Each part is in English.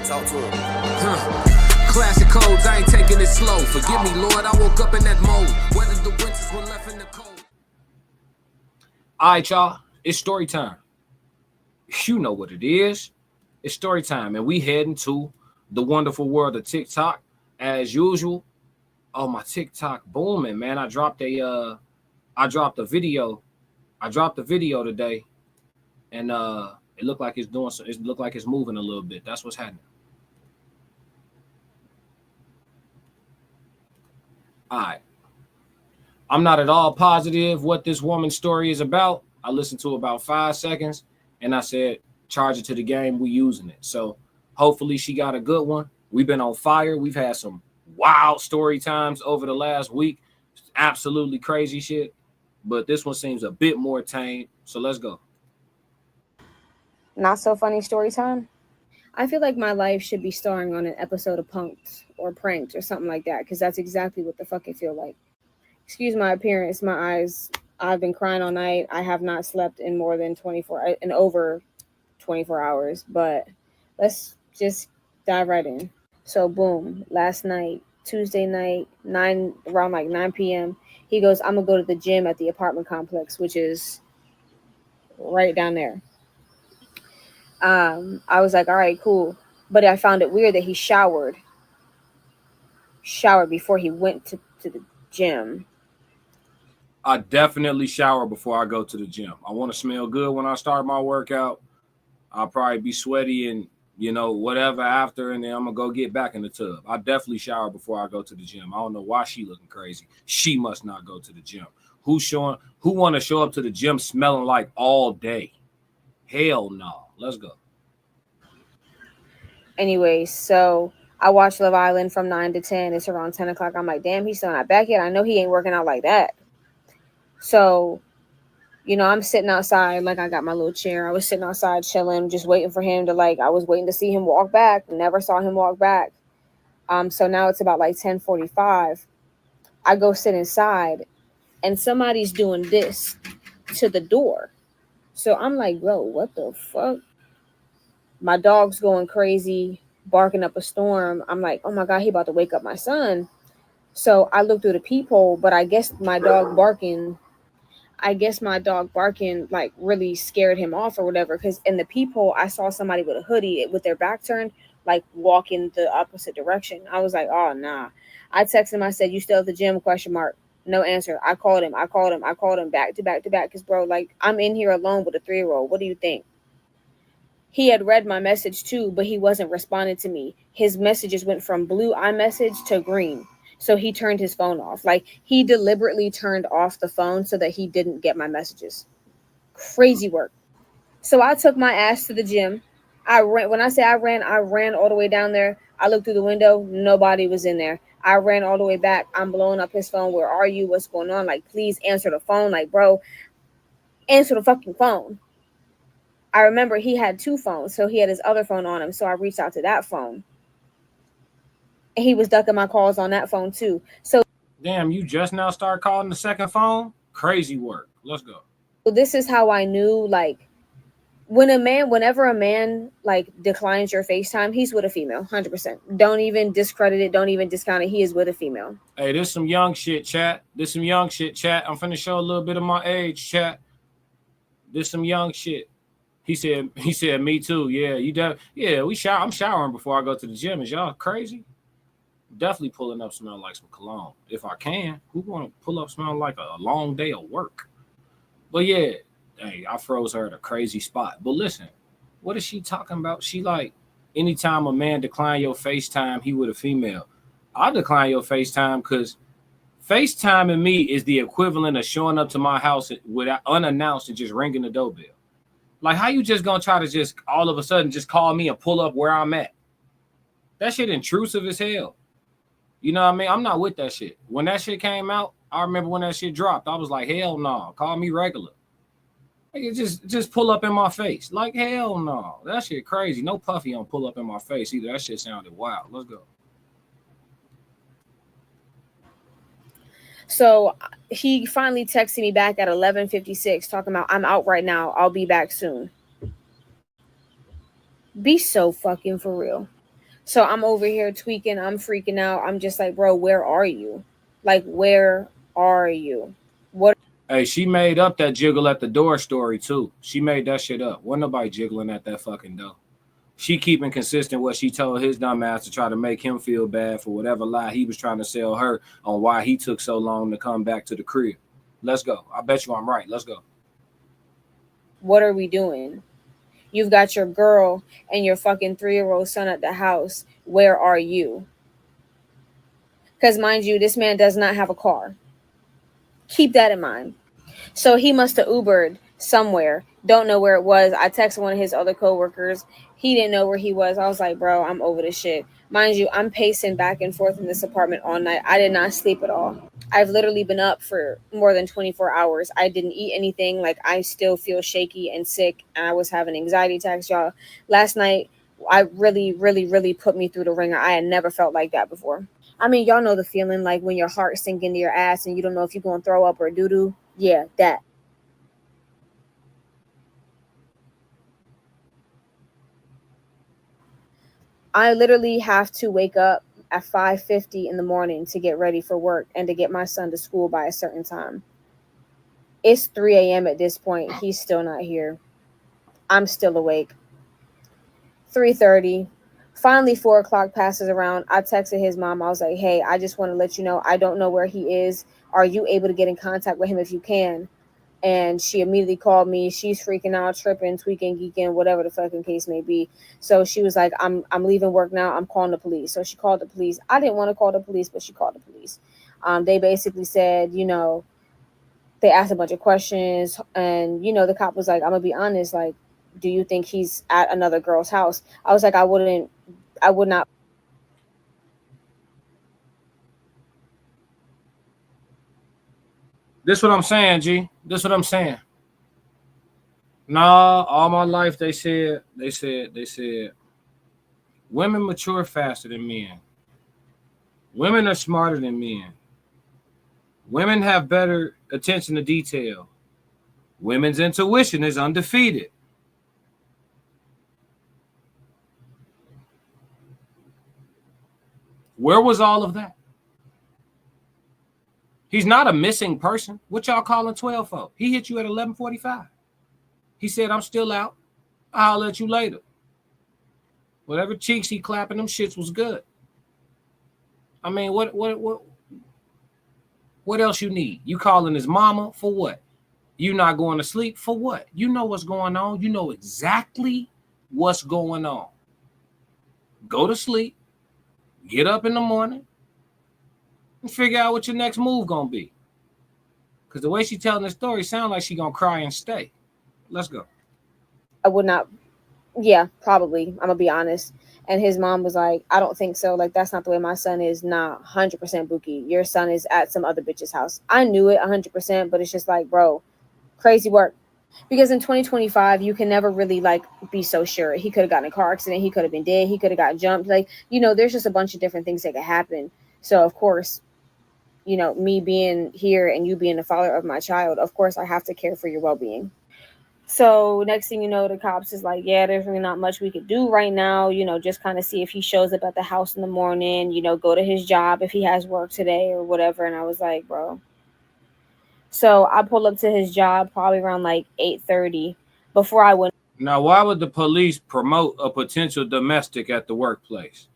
Talk to him. Classic codes, I ain't taking it slow. Forgive me, Lord, I woke up in that mode. Whether the winters were left in the cold. All right, y'all, it's story time. You know what it is. It's story time, and we heading to the wonderful world of TikTok as usual. Oh, my TikTok booming, man. I dropped a video. I dropped a video today, and it looked like it's doing so. It looked like it's moving a little bit. That's what's happening. All right. I'm not at all positive what this woman's story is about. I listened to about 5 seconds, and I said, charge it to the game. We using it. So hopefully she got a good one. We've been on fire. We've had some wild story times over the last week. Absolutely crazy shit. But this one seems a bit more tame. So let's go. Not so funny story time. I feel like my life should be starring on an episode of Punk'd or Pranked or something like that, because that's exactly what the fuck it feel like. Excuse my appearance, my eyes. I've been crying all night. I have not slept in more than over 24 hours, but let's just dive right in. So boom, last night, Tuesday night, around like 9 p.m., he goes, I'm gonna go to the gym at the apartment complex, which is right down there. I was like, all right, cool. But I found it weird that he showered before he went to the gym. I definitely shower before I go to the gym. I want to smell good when I start my workout. I'll probably be sweaty and, whatever after, and then I'm going to go get back in the tub. I definitely shower before I go to the gym. I don't know why she looking crazy. She must not go to the gym. Who want to show up to the gym smelling like all day? Hell no. Let's go. Anyway, so I watched Love Island from 9 to 10. It's around 10 o'clock. I'm like, damn, he's still not back yet. I know he ain't working out like that. So, I'm sitting outside, like I got my little chair. I was sitting outside chilling, just waiting for him to I was waiting to see him walk back. Never saw him walk back. So now it's about like 10:45. I go sit inside and somebody's doing this to the door. So I'm like, bro, what the fuck? My dog's going crazy, barking up a storm. I'm like, oh my God, he about to wake up my son. So I look through the peephole, but I guess my dog barking like really scared him off or whatever. Because in the peephole, I saw somebody with a hoodie with their back turned, like walking the opposite direction. I was like, oh nah. I texted him. I said, you still at the gym? ? No answer. I called him back to back. Because bro, like I'm in here alone with a 3-year-old. What do you think? He had read my message too, but he wasn't responding to me. His messages went from blue iMessage to green. So he turned his phone off. Like he deliberately turned off the phone so that he didn't get my messages. Crazy work. So I took my ass to the gym. I ran all the way down there. I looked through the window. Nobody was in there. I ran all the way back. I'm blowing up his phone. Where are you? What's going on? Like, please answer the phone. Like, bro, answer the fucking phone. I remember he had 2 phones, so he had his other phone on him. So I reached out to that phone. And he was ducking my calls on that phone too. So damn, you just now start calling the second phone? Crazy work. Let's go. This is how I knew, like, whenever a man like declines your FaceTime, he's with a female, 100%. Don't even discredit it. Don't even discount it. He is with a female. Hey, this some young shit, chat. I'm finna show a little bit of my age, chat. This some young shit. He said, me too. Yeah, I'm showering before I go to the gym. Is y'all crazy? Definitely pulling up smelling like some cologne. If I can, who want to pull up smelling like a long day of work? But yeah, hey, I froze her at a crazy spot. But listen, what is she talking about? She like, anytime a man decline your FaceTime, he with a female. I decline your FaceTime because FaceTime me is the equivalent of showing up to my house without unannounced and just ringing the doorbell. Like, how you just gonna try to just all of a sudden just call me and pull up where I'm at? That shit intrusive as hell. You know what I mean? I'm not with that shit. When that shit came out, I remember when that shit dropped, I was like, hell no, call me regular. Like, just pull up in my face. Like, hell no. That shit crazy. No Puffy on pull up in my face either. That shit sounded wild. Let's go. So he finally texted me back at 11:56 talking about, I'm out right now. I'll be back soon. Be so fucking for real. So I'm over here tweaking. I'm freaking out. I'm just like, bro, where are you? Like, where are you? What? Hey, she made up that jiggle at the door story too. She made that shit up. Wasn't nobody jiggling at that fucking door. She keeping consistent what she told his dumb ass to try to make him feel bad for whatever lie he was trying to sell her on why he took so long to come back to the crib. Let's go. I bet you I'm right. Let's go. What are we doing? You've got your girl and your fucking 3-year-old son at the house. Where are you? Because mind you, this man does not have a car. Keep that in mind. So he must have Ubered somewhere. Don't know where it was. I texted one of his other coworkers. He didn't know where he was. I was like, bro, I'm over this shit. Mind you, I'm pacing back and forth in this apartment all night. I did not sleep at all. I've literally been up for more than 24 hours. I didn't eat anything. Like, I still feel shaky and sick. And I was having anxiety attacks, y'all. Last night, I really, really, really put me through the ringer. I had never felt like that before. I mean, y'all know the feeling like when your heart sink into your ass and you don't know if you're going to throw up or doo-doo. Yeah, that. I literally have to wake up at 5:50 in the morning to get ready for work and to get my son to school by a certain time. It's 3 a.m. at this point. He's still not here. I'm still awake. 3:30. Finally, 4 o'clock passes around. I texted his mom. I was like, hey, I just want to let you know I don't know where he is. Are you able to get in contact with him if you can? And she immediately called me. She's freaking out, tripping, tweaking, geeking, whatever the fucking case may be. So she was like, I'm leaving work now. I'm calling the police. So she called the police. I didn't want to call the police, but she called the police. They basically said, they asked a bunch of questions, and the cop was like, I'm gonna be honest, like, do you think he's at another girl's house? I was like, I would not. This what I'm saying, G. This what I'm saying. Nah, all my life they said women mature faster than men. Women are smarter than men. Women have better attention to detail. Women's intuition is undefeated. Where was all of that? He's not a missing person. What y'all calling 12 for? He hit you at 11:45. He said, I'm still out. I'll let you later. Whatever cheeks he clapping, them shits was good. I mean, what else you need? You calling his mama for what? You not going to sleep for what? You know what's going on. You know exactly what's going on. Go to sleep. Get up in the morning and figure out what your next move gonna be. Because the way she telling the story sound like she gonna cry and stay. Let's go. I would not. Yeah, probably. I'm gonna be honest. And his mom was like, I don't think so. Like, that's not the way my son is. Nah, 100% Buki. Your son is at some other bitch's house. I knew it 100%, but it's just like, bro, crazy work. Because in 2025, you can never really like be so sure. He could have gotten a car accident. He could have been dead. He could have got jumped. Like, there's just a bunch of different things that could happen. So of course, me being here and you being the father of my child, of course I have to care for your well-being. So next thing you know, the cops is like, yeah, there's really not much we could do right now. Just kind of see if he shows up at the house in the morning, go to his job if he has work today or whatever. And I was like, bro. So I pulled up to his job probably around like 8:30 before I went. Now, why would the police promote a potential domestic at the workplace?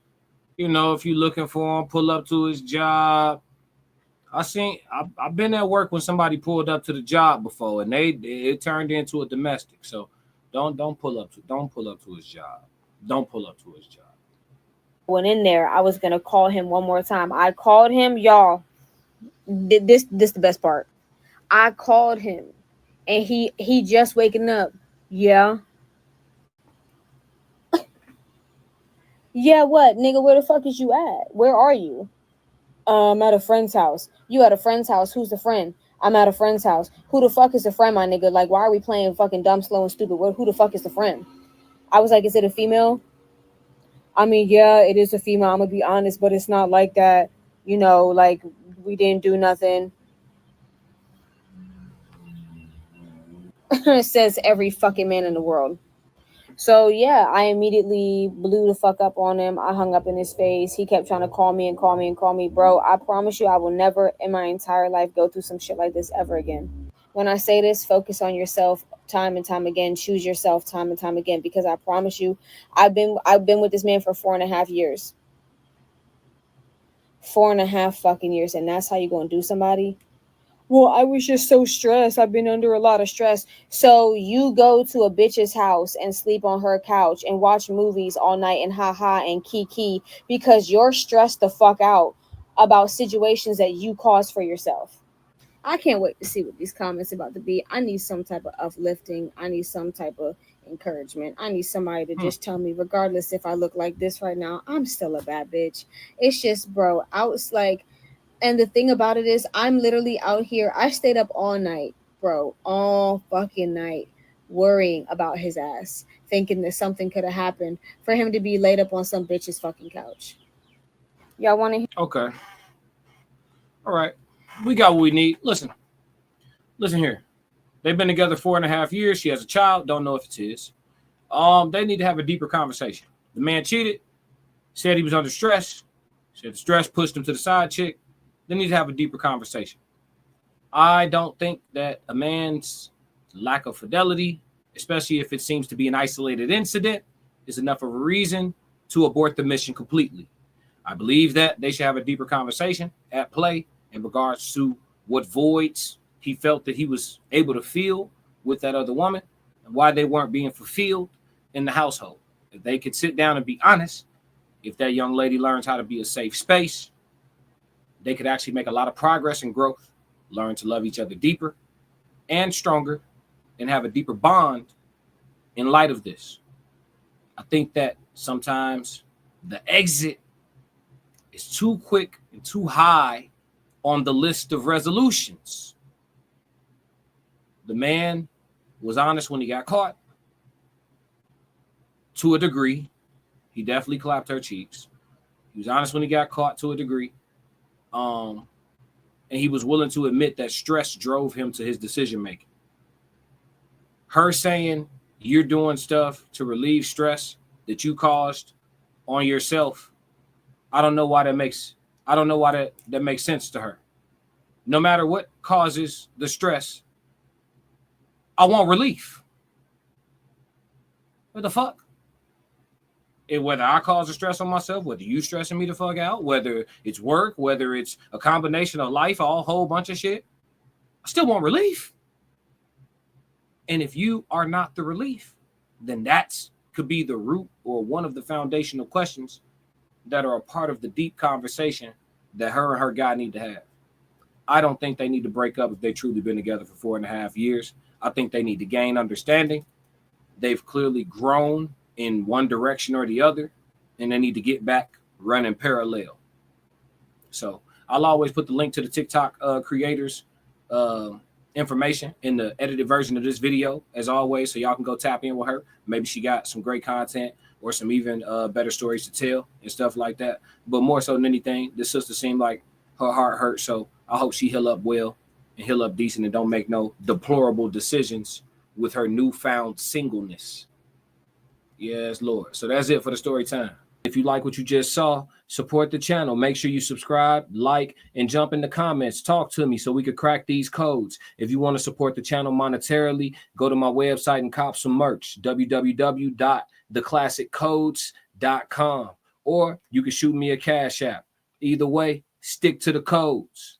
If you're looking for him, pull up to his job. I've been at work when somebody pulled up to the job before, and it turned into a domestic. So don't pull up to his job. Don't pull up to his job. Went in there, I was gonna call him one more time. I called him, y'all. This the best part. I called him, and he just waking up. Yeah. Yeah, what, nigga? Where the fuck is you at? Where are you? I'm at a friend's house. You at a friend's house? Who's the friend? I'm at a friend's house. Who the fuck is the friend, my nigga? Like, why are we playing fucking dumb, slow, and stupid? Who the fuck is the friend? I was like, is it a female? I mean, yeah, it is a female. I'm gonna be honest, but it's not like that. Like, we didn't do nothing. It says every fucking man in the world. So yeah, I immediately blew the fuck up on him. I hung up in his face. He kept trying to call me and call me and call me. Bro, I promise you I will never in my entire life go through some shit like this ever again. When I say this, focus on yourself time and time again. Choose yourself time and time again, because I promise you, I've been with this man for 4.5 years. 4.5 fucking years, and that's how you gonna do somebody? Well, I was just so stressed. I've been under a lot of stress. So you go to a bitch's house and sleep on her couch and watch movies all night and ha and kiki because you're stressed the fuck out about situations that you caused for yourself. I can't wait to see what these comments about to be. I need some type of uplifting. I need some type of encouragement. I need somebody to just tell me, regardless if I look like this right now, I'm still a bad bitch. It's just, bro, I was like, and the thing about it is, I'm literally out here. I stayed up all night, bro, all fucking night, worrying about his ass, thinking that something could have happened for him to be laid up on some bitch's fucking couch. Y'all want to hear? Okay. All right. We got what we need. Listen here. They've been together 4.5 years. She has a child. Don't know if it's his. They need to have a deeper conversation. The man cheated, said he was under stress, said the stress pushed him to the side chick. They need to have a deeper conversation. I don't think that a man's lack of fidelity, especially if it seems to be an isolated incident, is enough of a reason to abort the mission completely. I believe that they should have a deeper conversation at play in regards to what voids he felt that he was able to fill with that other woman and why they weren't being fulfilled in the household. If they could sit down and be honest, if that young lady learns how to be a safe space, they could actually make a lot of progress and growth, learn to love each other deeper and stronger, and have a deeper bond in light of this. I think that sometimes the exit is too quick and too high on the list of resolutions. The man was honest when he got caught. To a degree, he definitely clapped her cheeks. He was honest when he got caught to a degree. And he was willing to admit that stress drove him to his decision making. Her saying you're doing stuff to relieve stress that you caused on yourself, I don't know why that makes sense to her. No matter what causes the stress, I want relief. What the fuck? Whether I cause the stress on myself, whether you stressing me the fuck out, whether it's work, whether it's a combination of life, a whole bunch of shit, I still want relief. And if you are not the relief, then that's could be the root or one of the foundational questions that are a part of the deep conversation that her and her guy need to have. I don't think they need to break up if they truly been together for 4.5 years. I think they need to gain understanding. They've clearly grown in one direction or the other, and they need to get back running parallel. So I'll always put the link to the TikTok creators information in the edited version of this video, as always, so y'all can go tap in with her. Maybe she got some great content or some even better stories to tell and stuff like that. But more so than anything, this sister seemed like her heart hurt, so I hope she heal up well and heal up decent and don't make no deplorable decisions with her newfound singleness. Yes, Lord. So that's it for the story time. If you like what you just saw, support the channel. Make sure you subscribe, like, and jump in the comments. Talk to me so we could crack these codes. If you want to support the channel monetarily, go to my website and cop some merch, www.theclassiccodes.com. Or you can shoot me a Cash App. Either way, stick to the codes.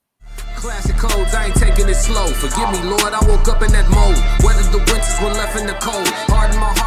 Classic codes, I ain't taking it slow. Forgive me, Lord, I woke up in that mode. Weathered the winters when left in the cold. Hardened my heart.